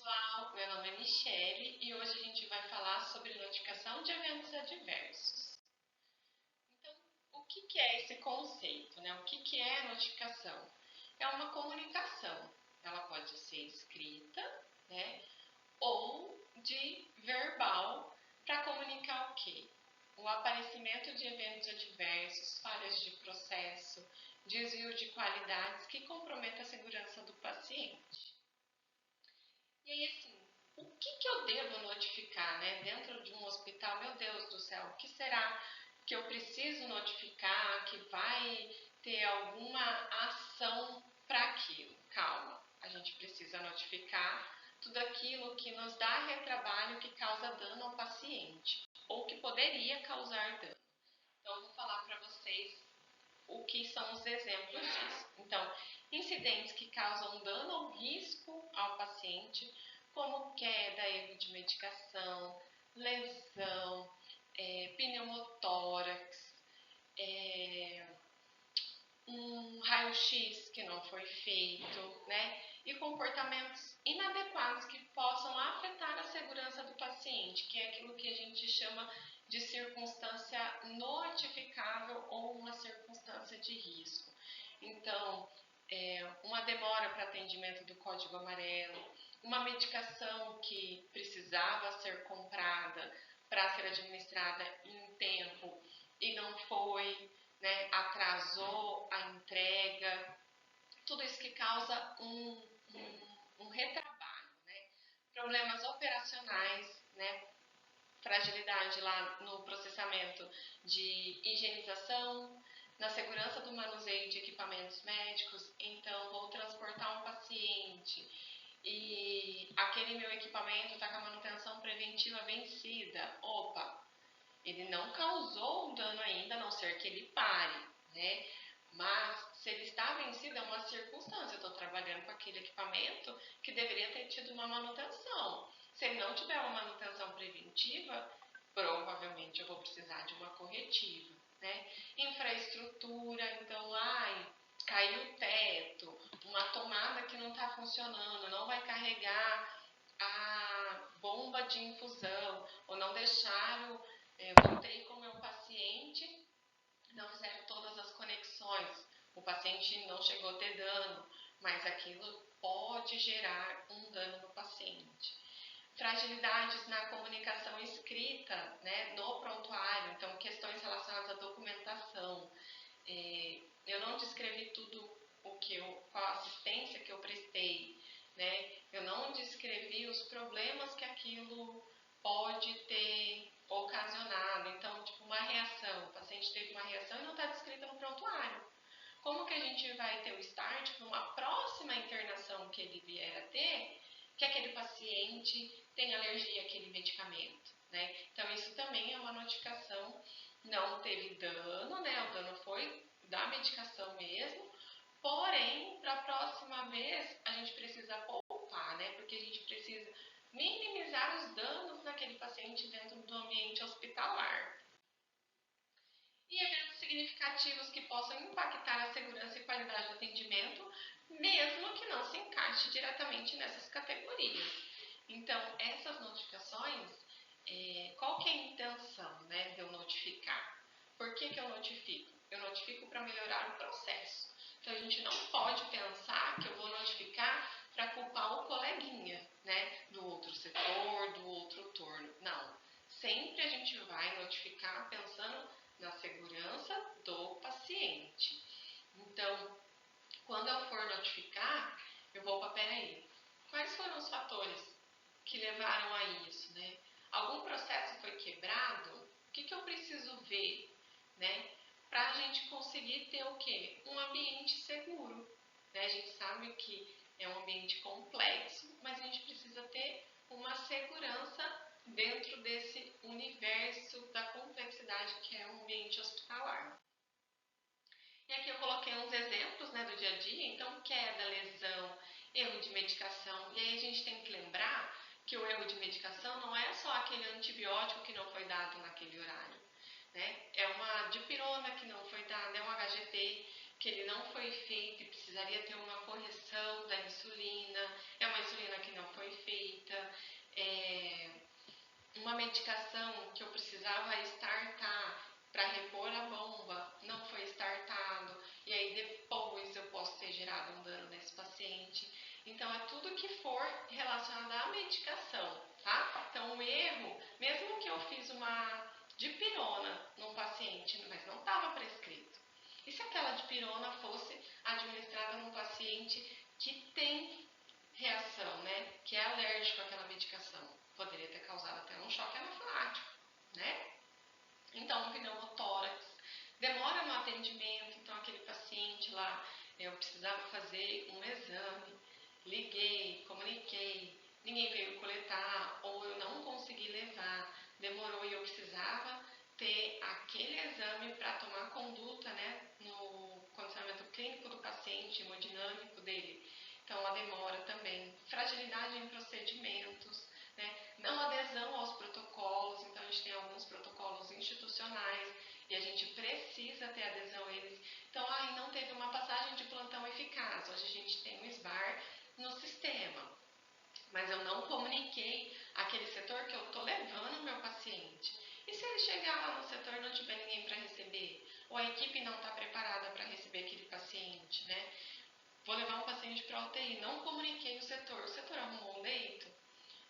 pessoal, meu nome é Michele e hoje a gente vai falar sobre notificação de eventos adversos. Então, o que é esse conceito, né? O que é notificação? É uma comunicação, ela pode ser escrita, né? Ou de verbal para comunicar o quê? O aparecimento de eventos adversos, falhas de processo, desvio de qualidades que comprometam a segurança do paciente. E aí, assim, o que eu devo notificar, né? Dentro de um hospital, meu Deus do céu, o que será que eu preciso notificar, que vai ter alguma ação para aquilo? Calma, a gente precisa notificar tudo aquilo que nos dá retrabalho, que causa dano ao paciente, ou que poderia causar dano. Então, eu vou falar para vocês o que são os exemplos disso. Então, incidentes que causam dano ou risco ao paciente, como queda, erro de medicação, lesão, pneumotórax, um raio-x que não foi feito, né? E comportamentos inadequados que possam afetar a segurança do paciente, que é aquilo que a gente chama de circunstância notificável ou uma circunstância de risco. Então, uma demora para atendimento do código amarelo, uma medicação que precisava ser comprada para ser administrada em tempo e não foi, né, atrasou a entrega, tudo isso que causa um retrabalho, né? Problemas operacionais, né? Fragilidade lá no processamento de higienização, na segurança do manuseio de equipamentos médicos. Então, vou transportar um paciente e aquele meu equipamento está com a manutenção preventiva vencida. Opa, ele não causou um dano ainda, a não ser que ele pare, né? Mas se ele está vencido, é uma circunstância. Eu estou trabalhando com aquele equipamento que deveria ter tido uma manutenção. Se ele não tiver uma manutenção preventiva, provavelmente eu vou precisar de uma corretiva, né? Infraestrutura, então, caiu o teto, uma tomada que não está funcionando, não vai carregar a bomba de infusão, ou não deixaram, voltei com o meu paciente, não fizeram todas as conexões, o paciente não chegou a ter dano, mas aquilo pode gerar um dano no paciente. Fragilidades na comunicação escrita, né, no prontuário, então questões relacionadas à documentação. Eu não descrevi tudo qual a assistência que eu prestei, né? Eu não descrevi os problemas que aquilo pode ter ocasionado. Então, tipo, uma reação, o paciente teve uma reação e não está descrita no prontuário. Como que a gente vai ter o start para uma próxima internação que ele vier a ter, que aquele paciente tem alergia àquele medicamento, né? Então, isso também é uma notificação. Não teve dano, né? O dano foi da medicação mesmo, porém, para a próxima vez, a gente precisa poupar, né? Porque a gente precisa minimizar os danos naquele paciente dentro do ambiente hospitalar. E eventos significativos que possam impactar a segurança e qualidade do atendimento, mesmo que não se encaixe diretamente nessas categorias. Então, essas notificações, qual que é a intenção, né, de eu notificar? Por que eu notifico? Eu notifico para melhorar o processo. Então, a gente não pode pensar que eu vou notificar para culpar o coleguinha, né, do outro setor, do outro turno. Não. Sempre a gente vai notificar pensando na segurança do paciente. Então, quando eu for notificar, eu vou para, peraí, quais foram os fatores que levaram a isso, né? Algum processo foi quebrado? O que eu preciso ver, né? Para a gente conseguir ter o quê? Um ambiente seguro, né? A gente sabe que é um ambiente complexo, mas a gente precisa ter uma segurança dentro desse universo da complexidade que é o ambiente hospitalar. E aqui eu coloquei uns exemplos, né, do dia a dia, então queda, lesão, erro de medicação. E aí a gente tem que lembrar que o erro de medicação não é só aquele antibiótico que não foi dado naquele horário, né? É uma dipirona que não foi dada, é um HGT que ele não foi feito e precisaria ter uma correção da insulina, é uma insulina que não foi feita. medicação que eu precisava startar para repor a bomba não foi startado, e aí depois eu posso ter gerado um dano nesse paciente. Então, é tudo que for relacionado à medicação, tá? Então, o erro, mesmo que eu fiz uma dipirona num paciente, mas não estava prescrito. E se aquela dipirona fosse administrada num paciente que tem reação, né? Que é alérgico àquela medicação? Poderia ter causado até um choque anafilático, né? Então, um pneumotórax. Demora no atendimento, então aquele paciente lá, eu precisava fazer um exame, liguei, comuniquei, ninguém veio coletar, ou eu não consegui levar, demorou e eu precisava ter aquele exame para tomar conduta, né, no condicionamento clínico do paciente, hemodinâmico dele. Então, a demora também, fragilidade em procedimentos, né, não adesão aos protocolos, então a gente tem alguns protocolos institucionais e a gente precisa ter adesão a eles. Então, não teve uma passagem de plantão eficaz, hoje a gente tem um SBAR no sistema, mas eu não comuniquei aquele setor que eu estou levando o meu paciente. E se ele chegar lá no setor e não tiver ninguém para receber? Ou a equipe não está preparada para receber aquele paciente, né? Vou levar um paciente para a UTI, não comuniquei o setor arrumou um leito?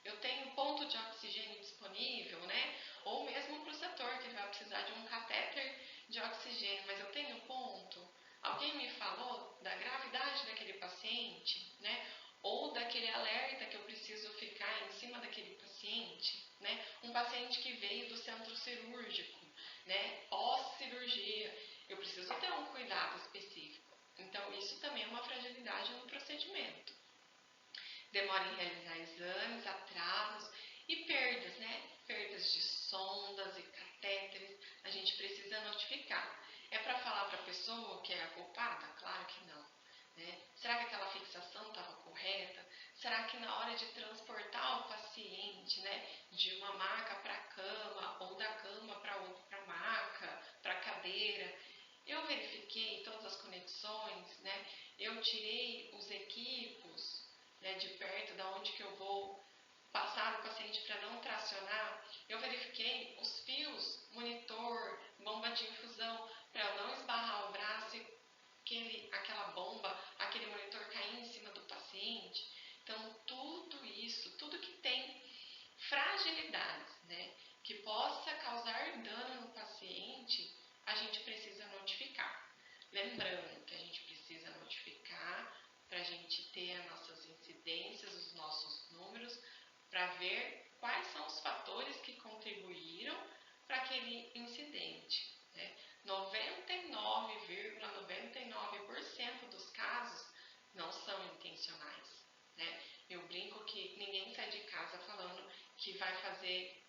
Eu tenho ponto de oxigênio disponível, né? Ou mesmo para o setor, que ele vai precisar de um catéter de oxigênio, mas eu tenho ponto? Alguém me falou da gravidade daquele paciente, né? Ou daquele alerta que eu preciso ficar em cima daquele paciente, né? Um paciente que veio do centro cirúrgico, né? Pós-cirurgia, eu preciso ter um cuidado específico. Então, isso também é uma fragilidade no procedimento. Demora em realizar exames, atrasos e perdas, né? Perdas de sondas e catéteres, a gente precisa notificar. É para falar para a pessoa que é a culpada? Claro que não. Né? Será que aquela fixação estava correta? Será que na hora de transportar o paciente, né, de uma maca para a cama ou da cama para a maca, para a cadeira, eu verifiquei todas as conexões, né? Eu tirei os equipos, né, de perto, da onde que eu vou passar o paciente para não tracionar. Eu verifiquei os fios, monitor, bomba de infusão, para eu não esbarrar o braço e aquela bomba, aquele monitor cair em cima do paciente. Então, tudo isso, tudo que tem fragilidades, né, que possa causar dano no paciente, a gente precisa notificar. Lembrando que a gente precisa notificar para a gente ter as nossas incidências, os nossos números, para ver quais são os fatores que contribuíram para aquele incidente. Né? 99,99% dos casos não são intencionais. Né? Eu brinco que ninguém sai de casa falando que vai fazer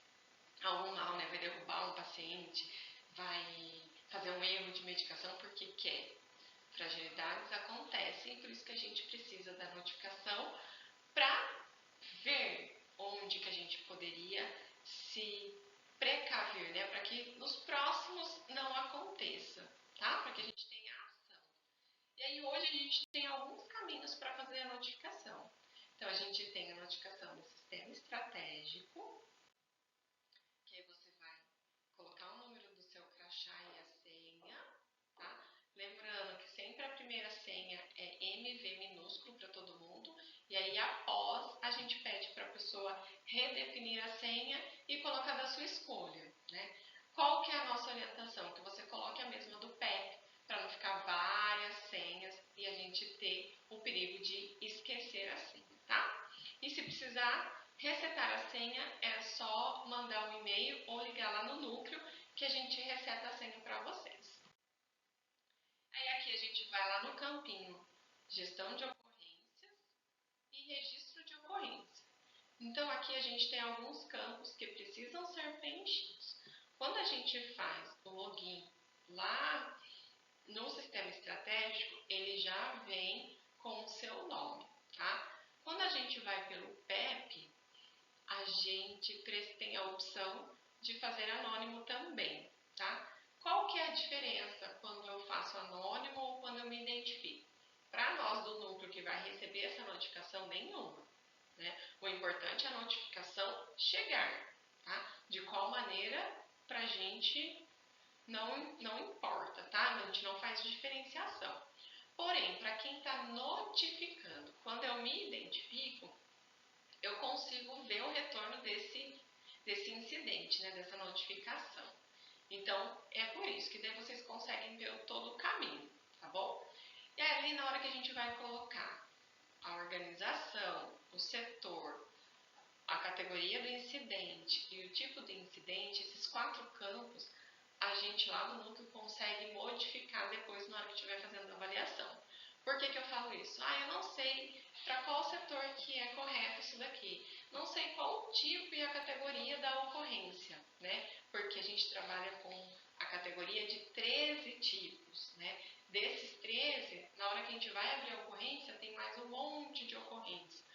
algum mal, né? Vai derrubar um paciente, vai fazer um erro de medicação porque quer. Fragilidades acontecem, por isso que a gente precisa da notificação para ver onde que a gente poderia se precaver, né? Para que nos próximos não aconteça, tá? Para que a gente tenha ação. E aí hoje a gente tem alguns caminhos para fazer a notificação. Então a gente tem a notificação do sistema estratégico, que aí você vai colocar o número do seu crachá e a senha, tá? Lembrando que sempre a primeira senha é MV minúsculo para todo mundo, e aí após a gente pede para a pessoa redefinir a senha e colocar da sua escolha, né? Qual que é a nossa orientação? Que você coloque a mesma do PEP, para não ficar várias senhas e a gente ter o perigo de esquecer a senha, tá? E se precisar resetar a senha, é só mandar um e-mail ou ligar lá no núcleo que a gente reseta a senha para vocês. Aí aqui a gente vai lá no campinho Gestão de Ocorrências e Registro de Ocorrência. Então aqui a gente tem alguns campos que precisam ser preenchidos. Quando a gente faz o login lá no sistema estratégico, ele já vem com o seu nome, tá? Quando a gente vai pelo PEP, a gente tem a opção de fazer anônimo também, tá? Qual que é a diferença quando eu faço anônimo ou quando eu me identifico? Para nós do núcleo que vai receber essa notificação, nenhuma, né? O importante é a notificação chegar. tá? De qual maneira, pra gente não importa, tá? A gente não faz diferenciação. Porém, para quem está notificando, quando eu me identifico, eu consigo ver o retorno desse incidente, né? Dessa notificação. Então, é por isso que daí vocês conseguem ver todo o caminho, tá bom? E ali, na hora que a gente vai colocar a organização, o setor, a categoria do incidente e o tipo de incidente, esses 4 campos, a gente lá no núcleo consegue modificar depois na hora que estiver fazendo a avaliação. Por que eu falo isso? Eu não sei para qual setor que é correto isso daqui. Não sei qual o tipo e a categoria da ocorrência, né? Porque a gente trabalha com a categoria de 13 tipos, né? Desses 13, na hora que a gente vai abrir a ocorrência, tem mais um monte de ocorrência.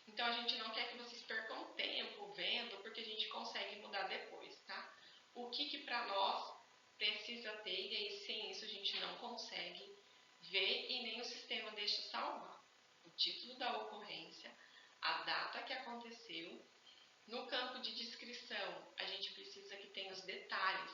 Então, a gente não quer que vocês percam tempo vendo, porque a gente consegue mudar depois, tá? O que para nós precisa ter, e aí sem isso a gente não consegue ver e nem o sistema deixa salvar. O título da ocorrência, a data que aconteceu. No campo de descrição, a gente precisa que tenha os detalhes.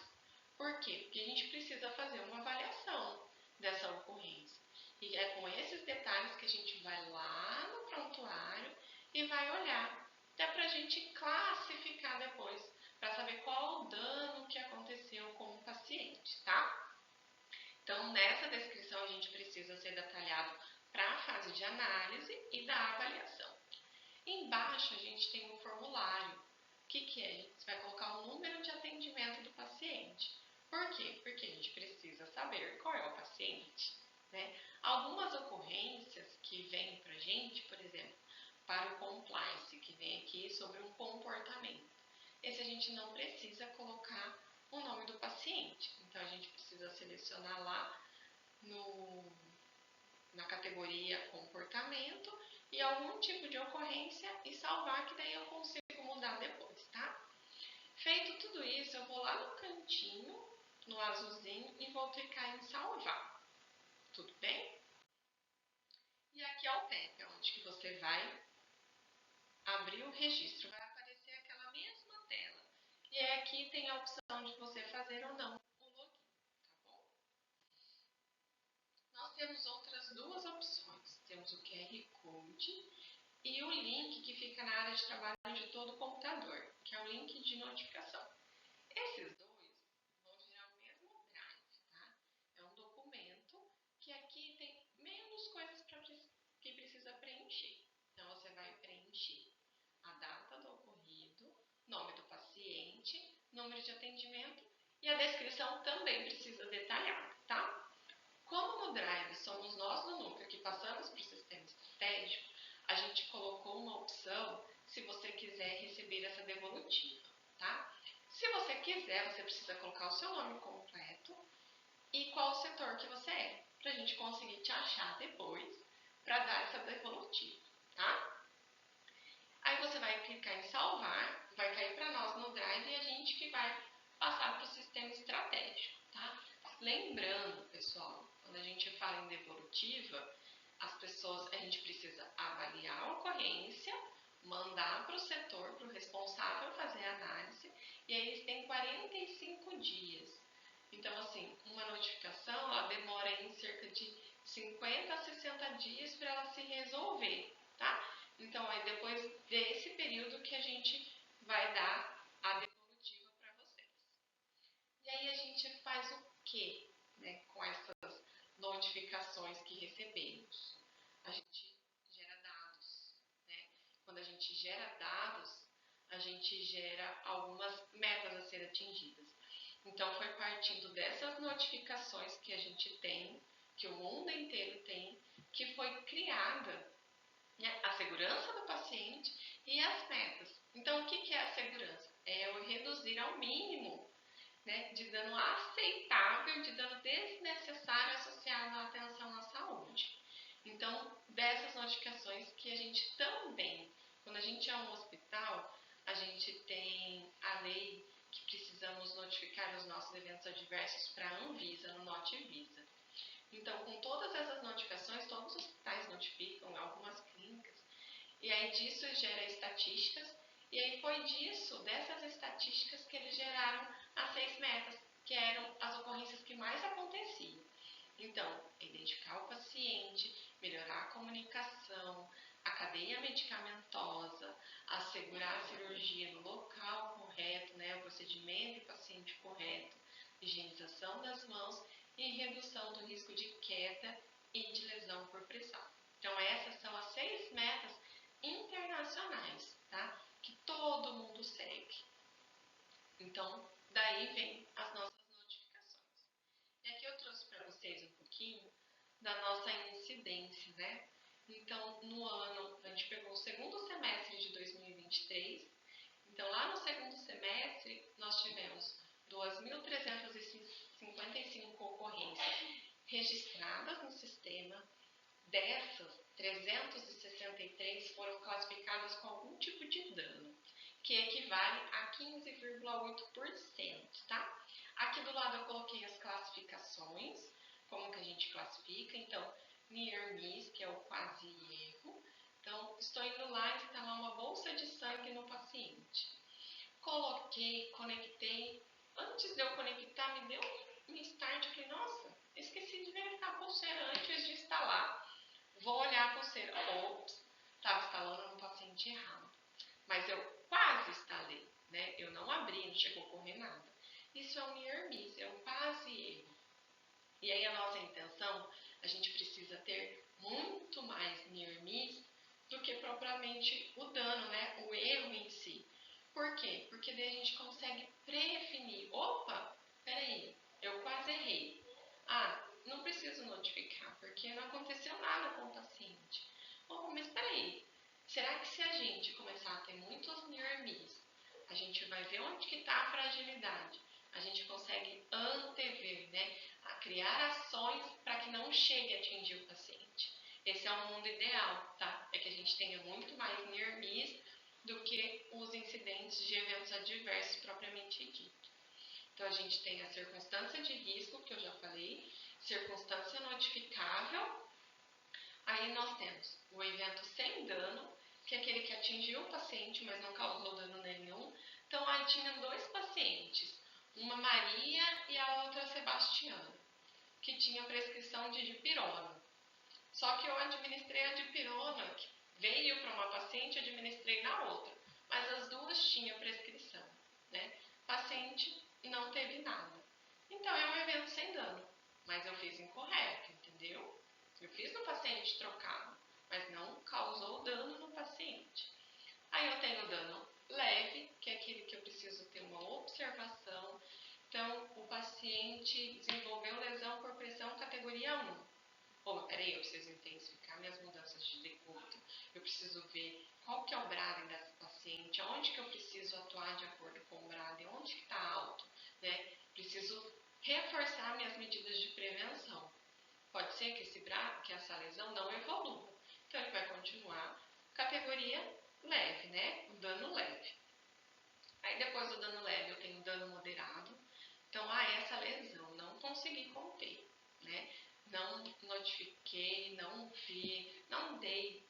Por quê? Porque a gente precisa fazer uma avaliação dessa ocorrência. E é com esses detalhes que a gente vai lá no prontuário e vai olhar, até para a gente classificar depois, para saber qual o dano que aconteceu com o paciente, tá? Então, nessa descrição, a gente precisa ser detalhado para a fase de análise e da avaliação. Embaixo, a gente tem um formulário. O que é? Você vai colocar o número de atendimento do paciente. Por quê? Porque a gente precisa saber qual é o paciente, né? Algumas ocorrências que vêm para a gente, por exemplo, para o compliance, que vem aqui sobre um comportamento. Esse a gente não precisa colocar o nome do paciente. Então, a gente precisa selecionar lá na categoria comportamento e algum tipo de ocorrência e salvar, que daí eu consigo mudar depois, tá? Feito tudo isso, eu vou lá no cantinho, no azulzinho, e vou clicar em salvar. Tudo bem? E aqui é o PEP, onde que você vai abrir o registro. Vai aparecer aquela mesma tela. E aqui tem a opção de você fazer ou não o login, tá bom? Nós temos outras 2 opções. Temos o QR Code e o link que fica na área de trabalho de todo o computador, que é o link de notificação. Esses 2 vão gerar o mesmo drive, tá? É um documento que aqui tem menos coisas que precisa preencher. Então, você vai preencher a data do ocorrido, nome do paciente, número de atendimento e a descrição também precisa detalhar, tá? Como no Drive somos nós do núcleo que passamos para o sistema estratégico, a gente colocou uma opção se você quiser receber essa devolutiva, tá? Se você quiser, você precisa colocar o seu nome completo e qual setor que você é, para a gente conseguir te achar depois para dar essa devolutiva, tá? Aí você vai clicar em salvar, vai cair para nós no Drive e a gente que vai passar para o sistema estratégico, tá? Lembrando, pessoal, quando a gente fala em devolutiva, a gente precisa avaliar a ocorrência, mandar para o setor, para o responsável fazer a análise, e aí eles têm 45 dias. Então, assim, uma notificação, ela demora em cerca de 50 a 60 dias para ela se resolver, tá? Então, aí depois desse período que a gente vai dar a devolutiva para vocês. E aí a gente faz o quê, né, com essas notificações que recebemos? A gente gera dados, né? Quando a gente gera dados, a gente gera algumas metas a serem atingidas. Então, foi partindo dessas notificações que a gente tem, que o mundo inteiro tem, que foi criada, né, a segurança do paciente e as metas. Então, o que é a segurança? É eu reduzir ao mínimo, né, de dano aceitável, de dano desnecessário associado à atenção à saúde. Então, dessas notificações que a gente também, quando a gente é um hospital, a gente tem a lei que precisamos notificar os nossos eventos adversos para a Anvisa, no NotiVisa. Então, com todas essas notificações, todos os hospitais notificam, algumas clínicas, e aí disso gera estatísticas E aí foi dessas estatísticas, que eles geraram as 6 metas, que eram as ocorrências que mais aconteciam. Então, identificar o paciente, melhorar a comunicação, a cadeia medicamentosa, assegurar a cirurgia no local correto, né, o procedimento e paciente correto, higienização das mãos e redução do risco de queda e de lesão por pressão. Então, essas são as 6 metas internacionais, tá? Que todo mundo segue. Então, daí vem as nossas notificações. E aqui eu trouxe para vocês um pouquinho da nossa incidência, né? Então, no ano, a gente pegou o segundo semestre de 2023. Então, lá no segundo semestre, nós tivemos 2.355 ocorrências registradas no sistema. Dessas, 363 foram classificadas com algum tipo de dano, que equivale a 15,8%, tá? Aqui do lado eu coloquei as classificações, como que a gente classifica. Então, near miss, que é o quase erro. Então, estou indo lá instalar uma bolsa de sangue no paciente. Coloquei, conectei. Antes de eu conectar, me deu um start. Eu falei, nossa, esqueci de verificar a pulseira antes de instalar. Vou olhar a pulseira. Ops, estava instalando no paciente errado. Mas eu quase instalei, né? Eu não abri, não chegou a correr nada. Isso é um near miss, é um quase erro. E aí a nossa intenção, a gente precisa ter muito mais near miss do que propriamente o dano, né? O erro em si. Por quê? Porque daí a gente consegue prevenir. Opa, peraí, eu quase errei. Ah, não preciso notificar, porque não aconteceu nada com o paciente. Oh, mas peraí, será que se a gente começar a ter muitos near miss, a gente vai ver onde que está a fragilidade? A gente consegue antever, né? A criar ações para que não chegue a atingir o paciente. Esse é o mundo ideal, tá? É que a gente tenha muito mais near miss do que os incidentes de eventos adversos propriamente dito. Então, a gente tem a circunstância de risco, que eu já falei, circunstância notificável. Aí nós temos o evento sem dano, que é aquele que atingiu o paciente, mas não causou dano nenhum. Então, aí tinha 2 pacientes, uma Maria e a outra Sebastiana, que tinha prescrição de dipirona. Só que eu administrei a dipirona, que veio para uma paciente, administrei na outra. Mas as duas tinham prescrição, né? Paciente não teve nada. Então, é um evento sem dano, mas eu fiz incorreto, entendeu? Eu fiz no paciente trocado, mas não causou dano no paciente. Aí eu tenho dano leve, que é aquele que eu preciso ter uma observação. Então, o paciente desenvolveu lesão por pressão categoria 1. Pô, peraí, eu preciso intensificar minhas mudanças de decúbito. Eu preciso ver qual que é o Braden dessa paciente, aonde que eu preciso atuar de acordo com o Braden, onde que está alto, né? Preciso reforçar minhas medidas de prevenção. Pode ser que essa lesão não evolua. Então, ele vai continuar categoria leve, né? O dano leve. Aí, depois do dano leve, eu tenho dano moderado. Então, essa lesão não consegui conter, né? Não notifiquei, não vi, não dei,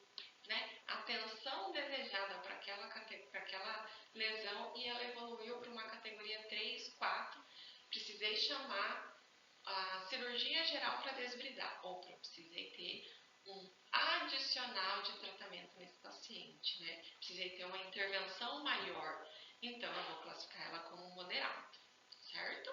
né, atenção desejada para aquela lesão e ela evoluiu para uma categoria 3, 4. Precisei chamar a cirurgia geral para desbridar, ou precisei ter um adicional de tratamento nesse paciente, né? Precisei ter uma intervenção maior, então eu vou classificar ela como moderado, certo?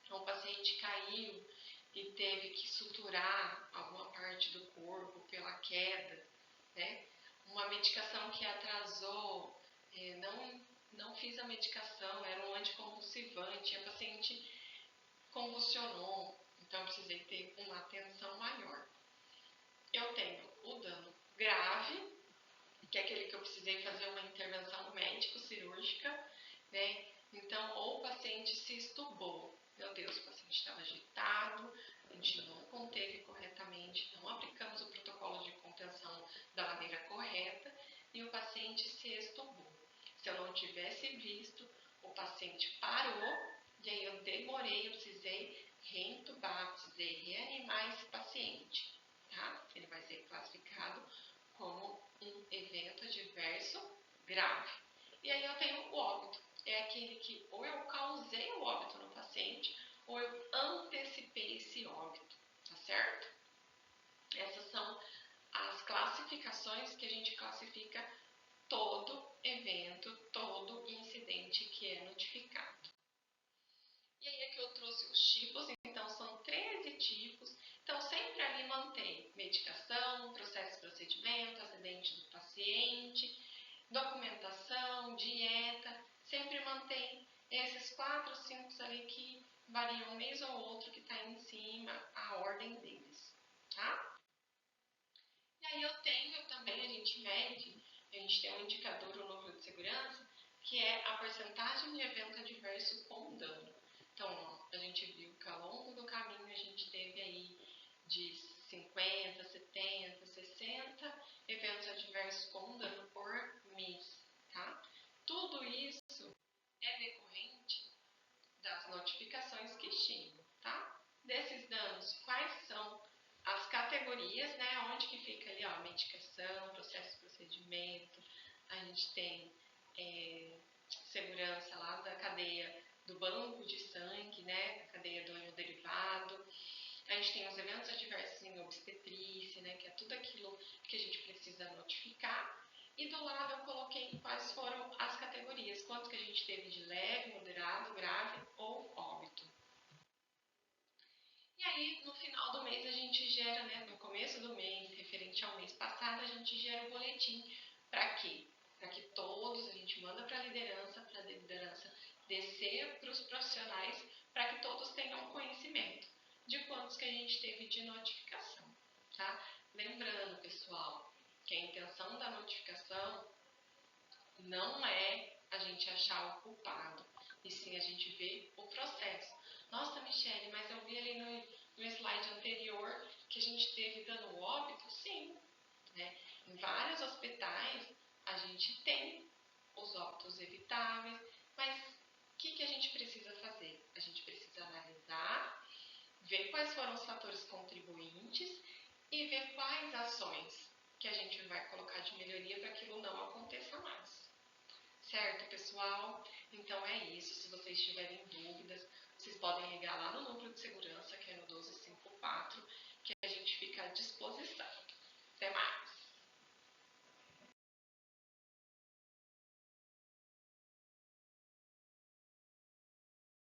Então, o paciente caiu e teve que suturar alguma parte do corpo pela queda, né? Uma medicação que atrasou, não fiz a medicação, era um anticonvulsivante, a paciente convulsionou, então precisei ter uma atenção maior. Eu tenho o dano grave, que é aquele que eu precisei fazer uma intervenção médico-cirúrgica, né? Então, ou o paciente se estubou. Meu Deus, o paciente estava agitado, a gente não conteve corretamente, não aplicamos o protocolo de contenção da maneira correta e o paciente se estubou. Se eu não tivesse visto, o paciente parou e aí eu demorei, eu precisei reentubar, precisei reanimar esse paciente, tá? Ele vai ser classificado como um evento adverso grave. E aí eu tenho o óbito. É aquele que ou eu causei o óbito no paciente, ou eu antecipei esse óbito, tá certo? Essas são as classificações que a gente classifica todo evento, todo incidente que é notificado. E aí aqui eu trouxe os tipos, então são 13 tipos. Então sempre ali mantém medicação, processo, procedimento, acidente do paciente, documentação, dieta, sempre mantém esses 4, 5 ali que variam um mês ou outro que está em cima, a ordem deles, tá? E aí eu tenho também, a gente mede, a gente tem um indicador no núcleo de segurança, que é a porcentagem de evento adverso com dano. Então, ó, a gente viu que ao longo do caminho a gente teve aí de 50, 70, 60 eventos adversos com dano por mês, tá? Tudo isso é decorrente das notificações que chegam, tá? Desses danos, quais são as categorias, né? Onde que fica ali, ó, medicação, processo, procedimento, a gente tem segurança lá da cadeia do banco de sangue, né? A cadeia do hemodderivado. A gente tem os eventos adversos em obstetrícia, né? Que é tudo aquilo que a gente precisa notificar. E do lado eu coloquei quais foram as categorias, quanto que a gente teve de leve, moderado, grave ou óbito. E aí, no final do mês, a gente gera, né, no começo do mês, referente ao mês passado, a gente gera o boletim. Para quê? Para que todos, a gente manda para a liderança descer para os profissionais, para que todos tenham conhecimento de quantos que a gente teve de notificação, tá? Lembrando, pessoal, que a intenção da notificação não é a gente achar o culpado, e sim a gente ver o processo. Nossa, Michele, mas eu vi ali no slide anterior que a gente teve dano óbito? Sim, né? Em vários hospitais a gente tem os óbitos evitáveis, mas o que a gente precisa fazer? A gente precisa analisar, ver quais foram os fatores contribuintes e ver quais ações que a gente vai colocar de melhoria para que aquilo não aconteça mais. Certo, pessoal? Então é isso. Se vocês tiverem dúvidas, vocês podem ligar lá no núcleo de